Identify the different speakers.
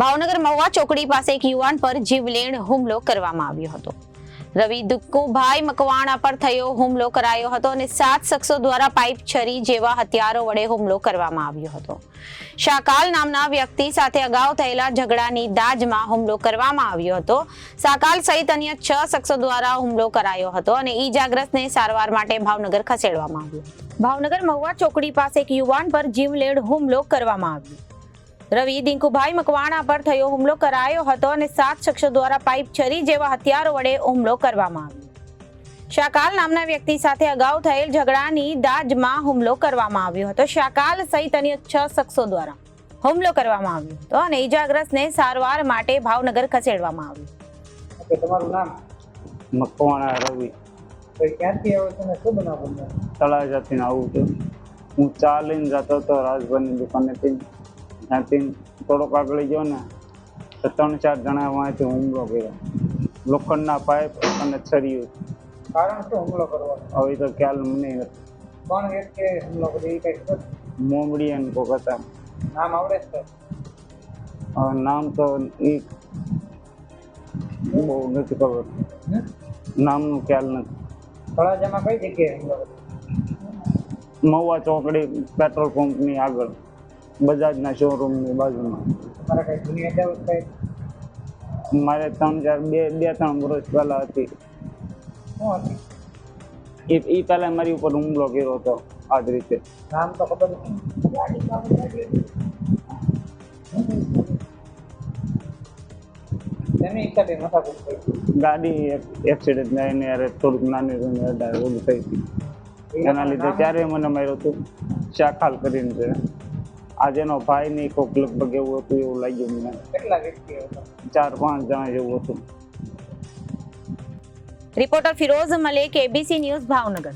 Speaker 1: ભાવનગર મહુવા ચોકડી પાસે એક યુવાન પર જીવલેણ હુમલો કરવામાં આવ્યો હતો. રવિ દુક્કુભાઈ મકવાણા પર થયો હુમલો કરાયો હતો અને 7 શખ્સો દ્વારા પાઇપ, છરી જેવા હથિયારો વડે હુમલો કરવામાં આવ્યો હતો. શાકાલ નામના વ્યક્તિ સાથે અગાઉ થયેલા ઝઘડાની દાજમાં હુમલો કરવામાં આવ્યો હતો. શાકાલ સહિત અન્ય 6 શખ્સો દ્વારા હુમલો કરાયો હતો અને ઈજાગ્રસ્તને સારવાર માટે ભાવનગર ખસેડવામાં આવ્યો. ભાવનગર મહુવા ચોકડી પાસે એક યુવાન પર જીવલેણ હુમલો કરવામાં આવ્યો. રવિ દિંકુભાઈ મકવાણા પર થયો હુમલો કરાયો હતો અને 7 શખ્સો દ્વારા પાઇપ, છરી જેવા હથિયારો વડે હુમલો કરવામાં આવ્યો. શાકાલ નામના વ્યક્તિ સાથે અગાઉ થયેલ ઝઘડાની દાજમાં હુમલો કરવામાં આવ્યો હતો. શાકાલ સહિત અન્ય 6 શખ્સો દ્વારા હુમલો કરવામાં આવ્યો હતો અને ઈજાગ્રસ્તને સારવાર માટે ભાવનગર ખસેડવામાં આવ્યો.
Speaker 2: તમારું નામ?
Speaker 3: મકવાણા રવિ.
Speaker 2: ક્યાંથી આવો છો ને શું બનાવ બન્યો?
Speaker 3: તળાજાથી આવું છું. હું ચા લઈને જતો હતો રાજભાઈની દુકાનેથી. ત્યાંથી થોડોક આગળ ગયો ને તો 3-4 જણા વાંચી હુમલો કર્યો. લોખંડના પાઇપ અને છરીઓ.
Speaker 2: કારણ શું હુમલો કરવાનો?
Speaker 3: હવે તો ખ્યાલ મને નથી.
Speaker 2: કોણ વ્યક્તિએ હુમલો કર્યો એ કઈ ખબર?
Speaker 3: મોમડી અને કોક હતા.
Speaker 2: નામ આવડે છે?
Speaker 3: નામ તો એ બહુ નથી ખબર. નામનું ખ્યાલ નથી.
Speaker 2: તળાજામાં કઈ જગ્યાએ હુમલો કર્યો?
Speaker 3: મહુવા ચોકડી પેટ્રોલ પંપની આગળ, બજાજના શોરૂમની બાજુમાં.
Speaker 2: તમારા કઈ જૂની અદાવત કઈ?
Speaker 3: મારે 2-3 વર્ષ પહેલા હતી.
Speaker 2: શું હતી?
Speaker 3: એ પહેલા મારી ઉપર હુમલો કર્યો હતો આ જ રીતે.
Speaker 2: નામ તો ખબર નથી. તેની હિસાબે માથાકૂટ થઈ.
Speaker 3: ગાડી એક્સિડન્ટ ને એને યાર થોડુંક નાની ઓલું થઈ હતી. એના લીધે ત્યારે મને માર્યો હતું. શાકાલ કરીને છે. આજે એનો ભાઈ ની કોક લગભગ એવું હતું એવું લાગ્યું મને.
Speaker 2: કેટલા વ્યક્તિઓ હતા?
Speaker 3: 4-5 જણા જેવું હતું.
Speaker 1: Reporter Firoz Malek, ABC news, Bhavnagar.